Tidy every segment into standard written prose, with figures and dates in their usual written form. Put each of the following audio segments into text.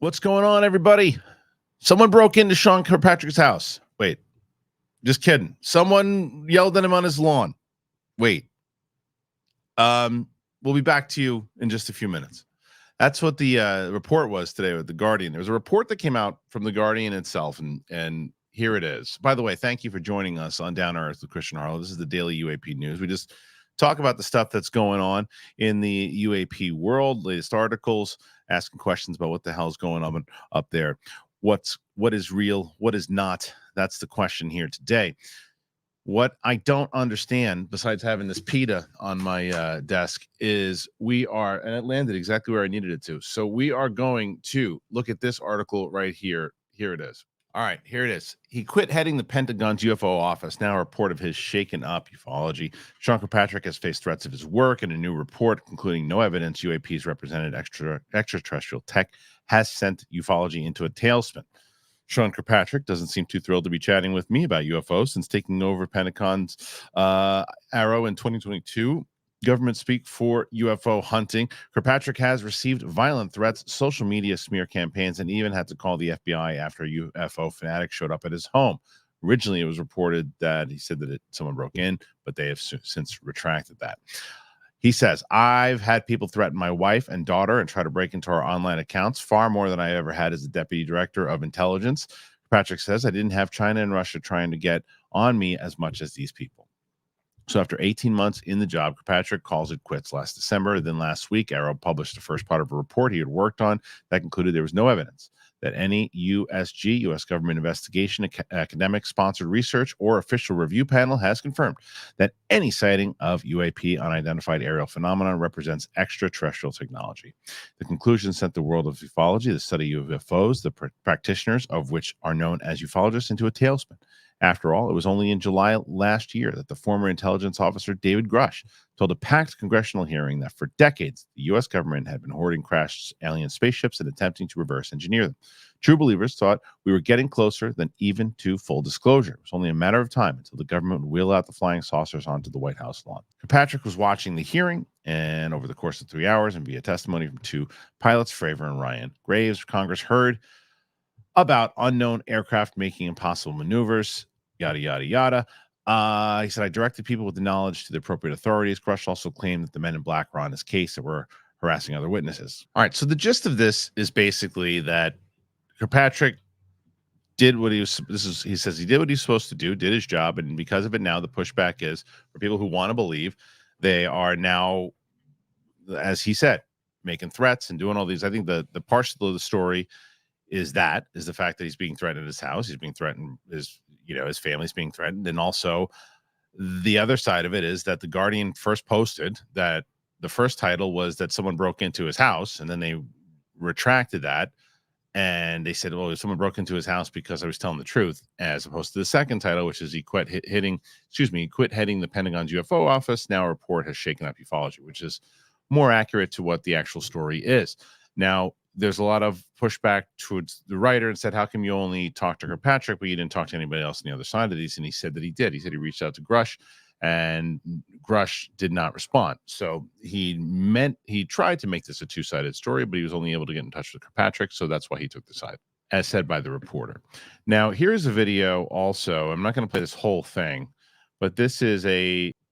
What's going on, everybody? Someone broke into Sean Kirkpatrick's house. Wait, just kidding. Someone yelled at him on his lawn. Wait. We'll be back to you in just a few minutes. That's what the report was today with the Guardian. There was a report that came out from the Guardian itself, and here it is. By the way, thank you for joining us on Down to Earth with Kristian Harloff. This is the daily UAP news. We just talk about the stuff that's going on in the UAP world, latest articles, asking questions about what the hell's going on up there. What is real, what is not? That's the question here today. What I don't understand, besides having this PETA on my desk, is we are, and it landed exactly where I needed it to. So we are going to look at this article right here. Here it is. All right, here it is. He quit heading the Pentagon's UFO office. Now a report of his shaken up ufology. Sean Kirkpatrick has faced threats of his work, and a new report concluding no evidence UAPs represented extraterrestrial tech has sent ufology into a tailspin. Sean Kirkpatrick doesn't seem too thrilled to be chatting with me about UFOs since taking over Pentagon's AARO in 2022. Government speak for UFO hunting. Kirkpatrick has received violent threats, social media smear campaigns, and even had to call the FBI after a UFO fanatic showed up at his home. Originally, it was reported that he said that someone broke in, but they have since retracted that. He says, I've had people threaten my wife and daughter and try to break into our online accounts, far more than I ever had as the deputy director of intelligence. Patrick says, I didn't have China and Russia trying to get on me as much as these people. So after 18 months in the job, Kirkpatrick calls it quits last December. Then last week, AARO published the first part of a report he had worked on that concluded there was no evidence that any USG, U.S. government investigation, academic-sponsored research, or official review panel has confirmed that any sighting of UAP, unidentified aerial phenomenon, represents extraterrestrial technology. The conclusion sent the world of ufology, the study of UFOs, the practitioners of which are known as ufologists, into a tailspin. After all, it was only in July last year that the former intelligence officer David Grush told a packed congressional hearing that for decades, the U.S. government had been hoarding crashed alien spaceships and attempting to reverse engineer them. True believers thought we were getting closer than even to full disclosure. It was only a matter of time until the government would wheel out the flying saucers onto the White House lawn. Kirkpatrick was watching the hearing, and over the course of 3 hours and via testimony from two pilots, Fravor and Ryan Graves, Congress heard about unknown aircraft making impossible maneuvers, yada, yada, yada. He said, I directed people with the knowledge to the appropriate authorities. Grush also claimed that the men in black were on his case that were harassing other witnesses. All right, so the gist of this is basically that Kirkpatrick did what he says he did what he's supposed to do, did his job, and because of it now, the pushback is for people who want to believe they are now, as he said, making threats and doing all these. I think the partial of the story is the fact that he's being threatened at his house. He's being threatened, his family's being threatened. And also the other side of it is that the Guardian first posted that the first title was that someone broke into his house, and then they retracted that. And they said, well, someone broke into his house because I was telling the truth, as opposed to the second title, which is he quit heading the Pentagon's UFO office. Now a report has shaken up ufology, which is more accurate to what the actual story is. Now, there's a lot of pushback towards the writer and said, how come you only talked to Kirkpatrick, but you didn't talk to anybody else on the other side of these? And he said that he did. He said he reached out to Grush, and Grush did not respond. So he tried to make this a two-sided story, but he was only able to get in touch with Kirkpatrick. So that's why he took the side, as said by the reporter. Now, here's a video also. I'm not going to play this whole thing, but this is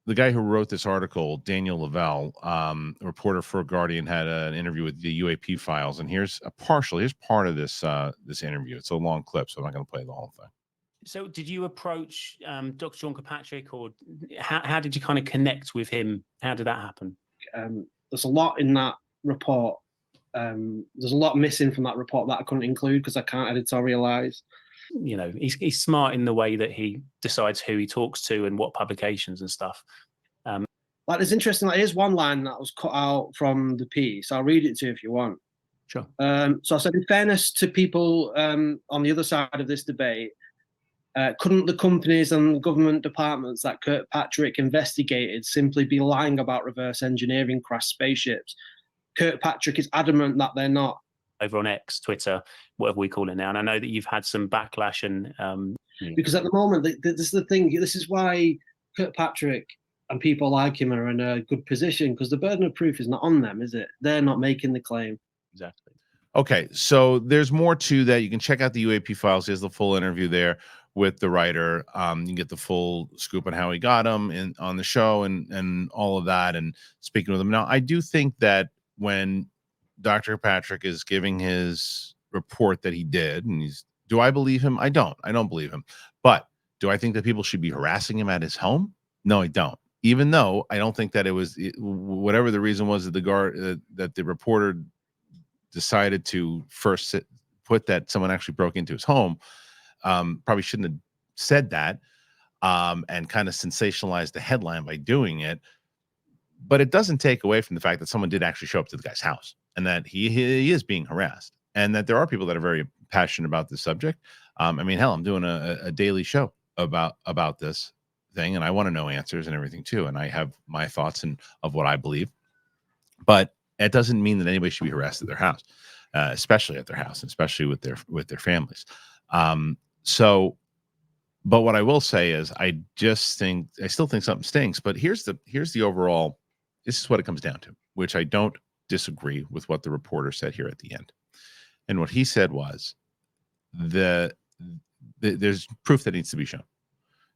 the guy who wrote this article, Daniel Lavelle, a reporter for Guardian, had an interview with the UAP files, and here's part of this interview. It's a long clip, so I'm not going to play the whole thing. So did you approach Dr. Sean Kirkpatrick, or how did you kind of connect with him? How did that happen? There's a lot in that report. There's a lot missing from that report that I couldn't include because I can't editorialize. You know, he's smart in the way that he decides who he talks to and what publications and stuff. Like, it's interesting. Like, here's one line that was cut out from the piece. I'll read it to you if you want. Sure. So I said, in fairness to people on the other side of this debate, couldn't the companies and government departments that Kirkpatrick investigated simply be lying about reverse engineering crashed spaceships? Kirkpatrick is adamant that they're not. Over on X, Twitter, whatever we call it now. And I know that you've had some backlash and because at the moment, this is the thing. This is why Kirkpatrick and people like him are in a good position, because the burden of proof is not on them, is it? They're not making the claim. Exactly. Okay, so there's more to that. You can check out the UAP files. He has the full interview there with the writer. You can get the full scoop on how he got him on the show and all of that, and speaking with him. Now, I do think that when Dr. Patrick is giving his report that he did, and do I believe him? I don't. I don't believe him. But do I think that people should be harassing him at his home? No, I don't. Even though I don't think that it was whatever the reason was that that the reporter decided to first put that someone actually broke into his home, probably shouldn't have said that, and kind of sensationalized the headline by doing it. But it doesn't take away from the fact that someone did actually show up to the guy's house and that he is being harassed, and that there are people that are very passionate about this subject. I mean, hell, I'm doing a daily show about this thing, and I want to know answers and everything too, and I have my thoughts and of what I believe. But it doesn't mean that anybody should be harassed at their house, especially at their house, especially with their families. So, but what I will say is, I still think something stinks. But here's the overall. This is what it comes down to, which I don't disagree with what the reporter said here at the end. And what he said was, there's proof that needs to be shown.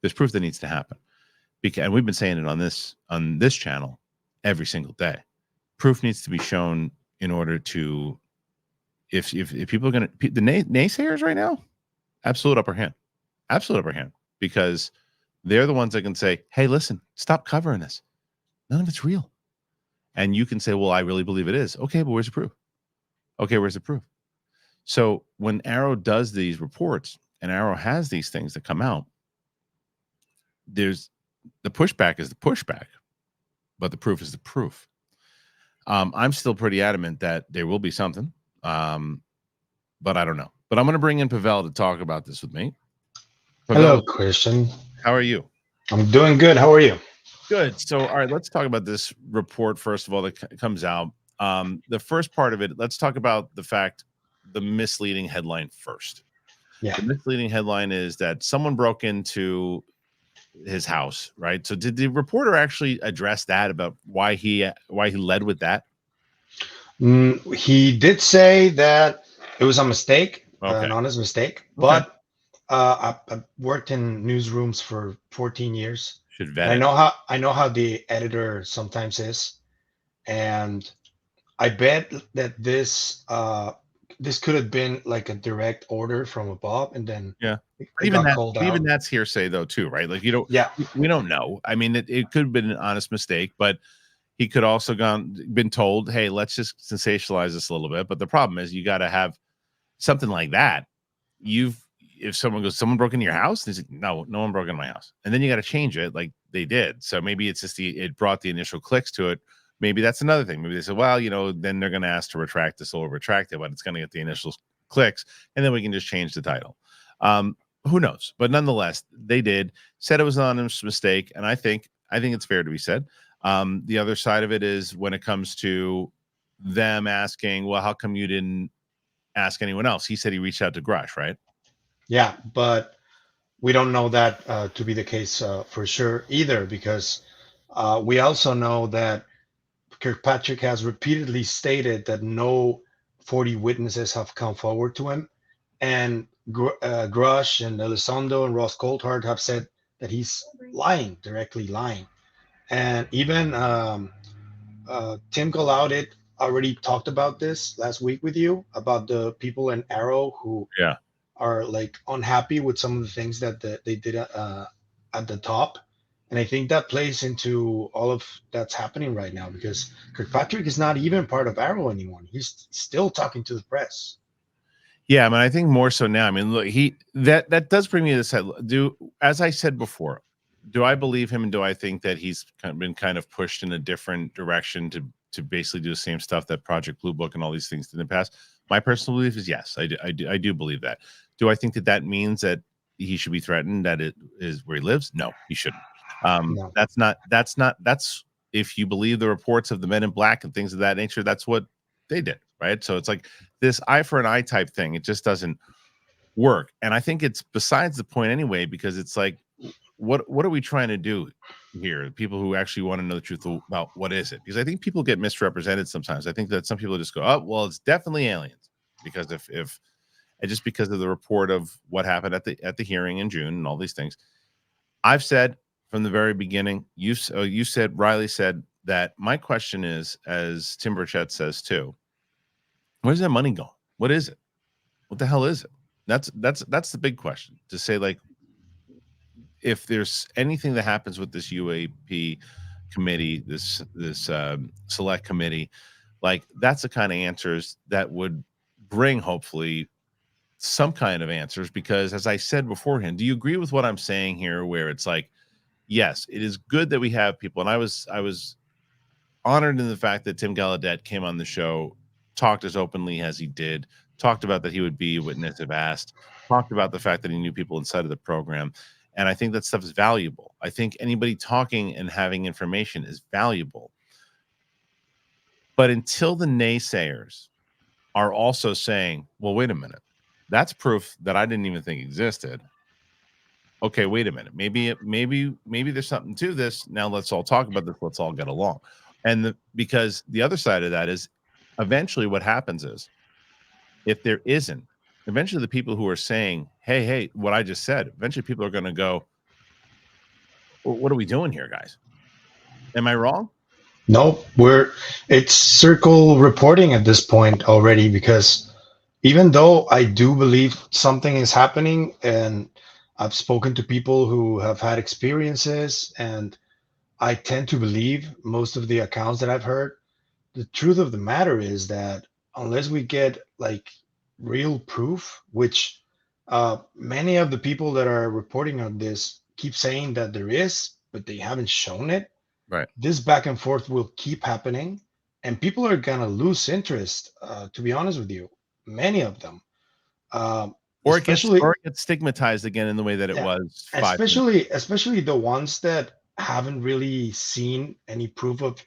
There's proof that needs to happen, and we've been saying it on this channel every single day. Proof needs to be shown in order to, if people are going to, the naysayers right now, absolute upper hand, because they're the ones that can say, hey, listen, stop covering this. None of it's real. And you can say, well, I really believe it is. Okay, but where's the proof? Okay, where's the proof? So when AARO does these reports and AARO has these things that come out, there's the pushback is the pushback, but the proof is the proof. I'm still pretty adamant that there will be something, but I don't know. But I'm going to bring in Pavel to talk about this with me. Pavel, hello, Kristian. How are you? I'm doing good. How are you? Good. So, all right, let's talk about this report first of all that comes out. The first part of it, let's talk about the misleading headline first. Yeah. The misleading headline is that someone broke into his house, right? So did the reporter actually address that, about why he led with that? He did say that it was a mistake, Okay. an honest mistake. Okay. But I've worked in newsrooms for 14 years. Should vet I it. know how the editor sometimes is, and I bet that this could have been like a direct order from above, and then Yeah. it Even got called out. that's hearsay though too, right? Like Yeah. we don't know. I mean, it could have been an honest mistake, but he could also been told, hey, let's just sensationalize this a little bit. But the problem is, you got to have something like that. If someone goes, someone broke into your house, and he's like, no one broke into my house, and then you got to change it like they did. So maybe it's just it brought the initial clicks to it. Maybe that's another thing. Maybe they said, well, then they're going to ask to retract this, or retract it, but it's going to get the initial clicks, and then we can just change the title. Who knows? But nonetheless, they said it was an honest mistake, and I think it's fair to be said. The other side of it is when it comes to them asking, well, how come you didn't ask anyone else? He said he reached out to Grush, right? Yeah, but we don't know that to be the case for sure either, because we also know that Kirkpatrick has repeatedly stated that no 40 witnesses have come forward to him, and Grush and Elizondo and Ross Coulthard have said that he's directly lying. And even Tim Galaudit already talked about this last week with you, about the people in AARO who are like unhappy with some of the things that they did at the top. And I think that plays into all of that's happening right now, because Kirkpatrick is not even part of AARO anymore. He's still talking to the press. Yeah, I mean, I think more so now. I mean, look, that does bring me to this head. As I said before, do I believe him, and do I think that he's been kind of pushed in a different direction to basically do the same stuff that Project Blue Book and all these things did in the past? My personal belief is yes, I do believe that. Do I think that means that he should be threatened, that it is where he lives? No, he shouldn't. No. That's if you believe the reports of the Men in Black and things of that nature, that's what they did, right? So it's like this eye for an eye type thing. It just doesn't work. And I think it's besides the point anyway, because it's like, what are we trying to do here? People who actually want to know the truth about what is it? Because I think people get misrepresented sometimes. I think that some people just go, oh, well, it's definitely aliens. because if and just because of the report of what happened at the hearing in June and all these things, I've said from the very beginning, you said, Riley said that my question is, as Tim Burchett says too, where's that money going? What is it? What the hell is it? That's the big question, to say, like, if there's anything that happens with this UAP committee, this select committee, like, that's the kind of answers that would bring hopefully some kind of answers. Because as I said beforehand, do you agree with what I'm saying here, where it's like, yes, it is good that we have people, and I was honored in the fact that Tim Gallaudet came on the show, talked as openly as he did, talked about that he would be a witness if asked, talked about the fact that he knew people inside of the program. And I think that stuff is valuable. I think anybody talking and having information is valuable. But until the naysayers are also saying, well, wait a minute, that's proof that I didn't even think existed. Okay, wait a minute. Maybe there's something to this. Now let's all talk about this. Let's all get along. And because the other side of that is, eventually what happens is, if there isn't, eventually the people who are saying, hey, what I just said, eventually people are going to go, well, what are we doing here, guys? Am I wrong? No, it's circle reporting at this point already, because even though I do believe something is happening, and I've spoken to people who have had experiences, and I tend to believe most of the accounts that I've heard, the truth of the matter is that unless we get like real proof, which many of the people that are reporting on this keep saying that there is, but they haven't shown it. Right. This back and forth will keep happening, and people are gonna lose interest. To be honest with you, many of them, Or it gets especially stigmatized again in the way that it was 5 minutes. especially the ones that haven't really seen any proof of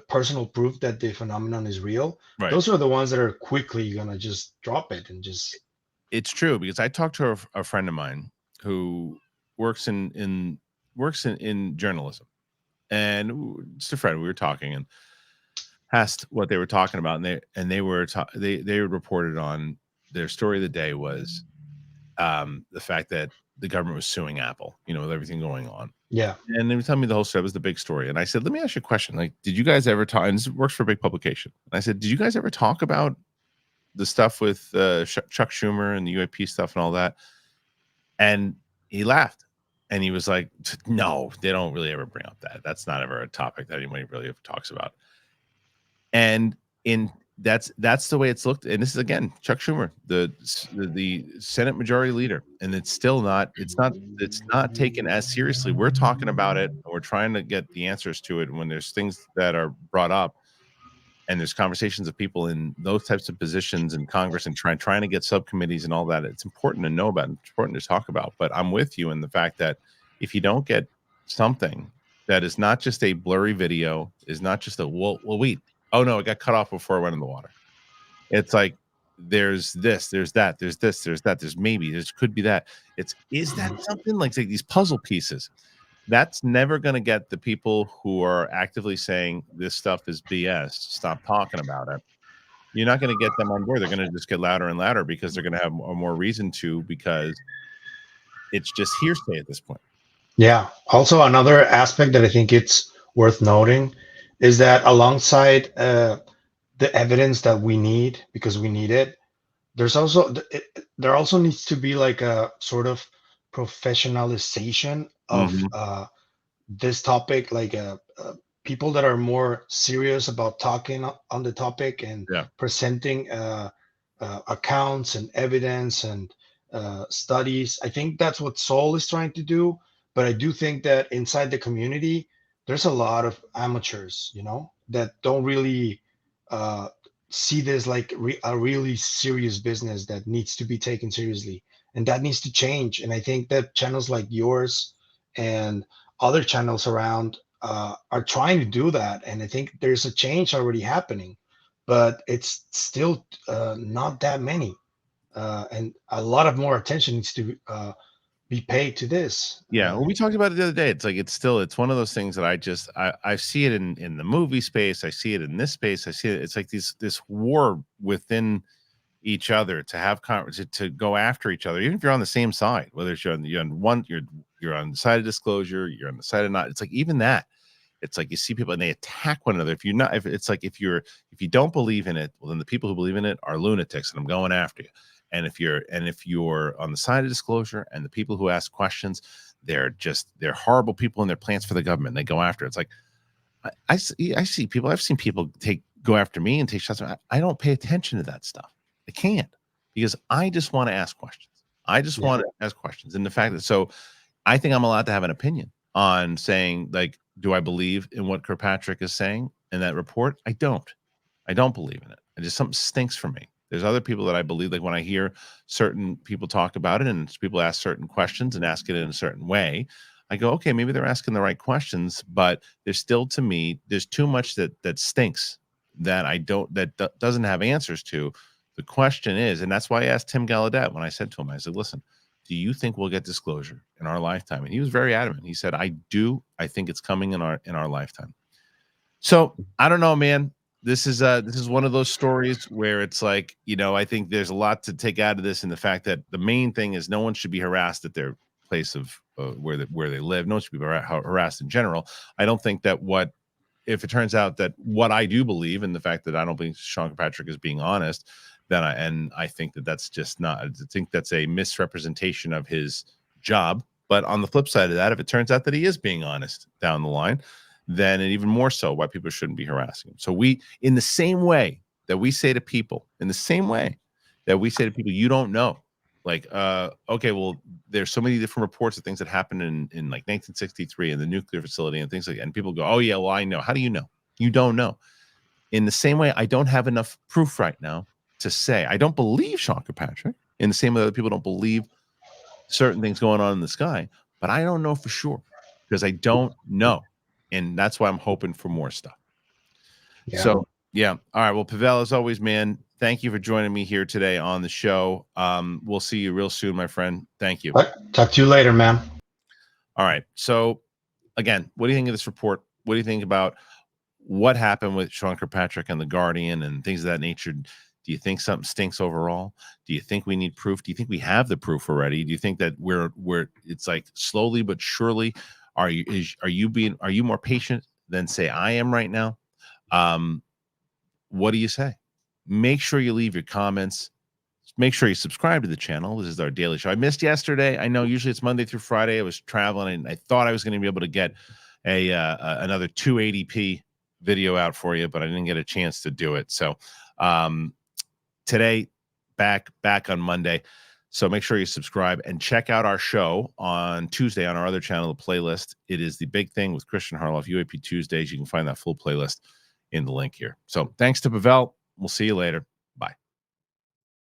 personal proof that the phenomenon is real. Right. Those are the ones that are quickly gonna just drop it and just. It's true, because I talked to a friend of mine who works in journalism, and just a friend. We were talking and asked what they were talking about, and they reported on their story of the day was the fact that the government was suing Apple, with everything going on. Yeah. And they were telling me the whole story was the big story. And I said, let me ask you a question. Like, did you guys ever talk? And this works for a big publication. And I said, did you guys ever talk about the stuff with Chuck Schumer and the UAP stuff and all that? And he laughed, and he was like, no, they don't really ever bring up that. That's not ever a topic that anybody really ever talks about. And that's the way it's looked. And this is, again, Chuck Schumer, the Senate Majority Leader, and it's not taken as seriously. We're talking about it, and we're trying to get the answers to it. And when there's things that are brought up, and there's conversations of people in those types of positions in Congress and trying to get subcommittees and all that, it's important to know about, it's important to talk about. But I'm with you in the fact that if you don't get something that is not just a blurry video, is not just a wait, oh no, it got cut off before it went in the water. It's like, there's this, there's that, there's this, there's that, there's maybe, there could be that. Is that something? Like these puzzle pieces. That's never going to get the people who are actively saying this stuff is BS stop talking about it. You're not going to get them on board. They're going to just get louder and louder, because they're going to have more reason to, because it's just hearsay at this point. Yeah. Also, another aspect that I think it's worth noting is that alongside the evidence that we need, because we need it, there also needs to be like a sort of professionalization of this topic, like people that are more serious about talking on the topic and presenting accounts and evidence and studies. I think that's what Saul is trying to do. But I do think that inside the community, there's a lot of amateurs, that don't really see this like a really serious business that needs to be taken seriously, and that needs to change. And I think that channels like yours and other channels around are trying to do that, and I think there's a change already happening, but it's still not that many, and a lot of more attention needs to be paid to this. Yeah, well, we talked about it the other day. It's like it's one of those things that I see it in the movie space. I see it in this space. I see it. It's like this war within each other, to have to go after each other, even if you're on the same side, whether it's you're on the side of disclosure, you're on the side of not. It's like even that. It's like you see people and they attack one another. If you don't believe in it, well, then the people who believe in it are lunatics, and I'm going after you. And if you're on the side of disclosure, and the people who ask questions, they're horrible people and they're plants for the government. And they go after it. It's like I see people. I've seen people go after me and take shots. I don't pay attention to that stuff. I can't, because I just want to ask questions. I just want to ask questions. And the fact that, so I think I'm allowed to have an opinion on saying, like, do I believe in what Kirkpatrick is saying in that report? I don't believe in it. And just something stinks for me. There's other people that I believe, like when I hear certain people talk about it and people ask certain questions and ask it in a certain way, I go, okay, maybe they're asking the right questions, but there's still, to me, there's too much that stinks that doesn't have answers to. The question is, and that's why I asked Tim Gallaudet when I said to him, I said, listen, do you think we'll get disclosure in our lifetime? And he was very adamant. He said, I do. I think it's coming in our lifetime. So I don't know, man. This is one of those stories where it's like, I think there's a lot to take out of this, in the fact that the main thing is no one should be harassed at their place of where they live. No one should be harassed in general. I don't think that if it turns out that what I do believe, and the fact that I don't believe Sean Kirkpatrick is being honest, then I think that's just not. I think that's a misrepresentation of his job. But on the flip side of that, if it turns out that he is being honest down the line, then and even more so, why people shouldn't be harassing him. So in the same way that we say to people, you don't know, like, okay, well, there's so many different reports of things that happened in like 1963 in the nuclear facility and things like that. And people go, oh yeah, well, I know. How do you know? You don't know. In the same way, I don't have enough proof right now to say I don't believe Sean Kirkpatrick, in the same way that people don't believe certain things going on in the sky, but I don't know for sure, because I don't know. And that's why I'm hoping for more stuff. Yeah. So, yeah. All right. Well, Pavel, as always, man, thank you for joining me here today on the show. We'll see you real soon, my friend. Thank you. Talk to you later, man. All right. So, again, what do you think of this report? What do you think about what happened with Sean Kirkpatrick and the Guardian and things of that nature? Do you think something stinks overall? Do you think we need proof? Do you think we have the proof already? Do you think that it's like slowly but surely? Are you more patient than, say, I am right now? What do you say? Make sure you leave your comments. Make sure you subscribe to the channel. This is our daily show. I missed yesterday. I know usually it's Monday through Friday. I was traveling and I thought I was going to be able to get another 280p video out for you, but I didn't get a chance to do it. So today, back on Monday. So make sure you subscribe and check out our show on Tuesday on our other channel, the playlist. It is The Big Thing with Kristian Harloff, UAP Tuesdays. You can find that full playlist in the link here. So thanks to Pavel. We'll see you later.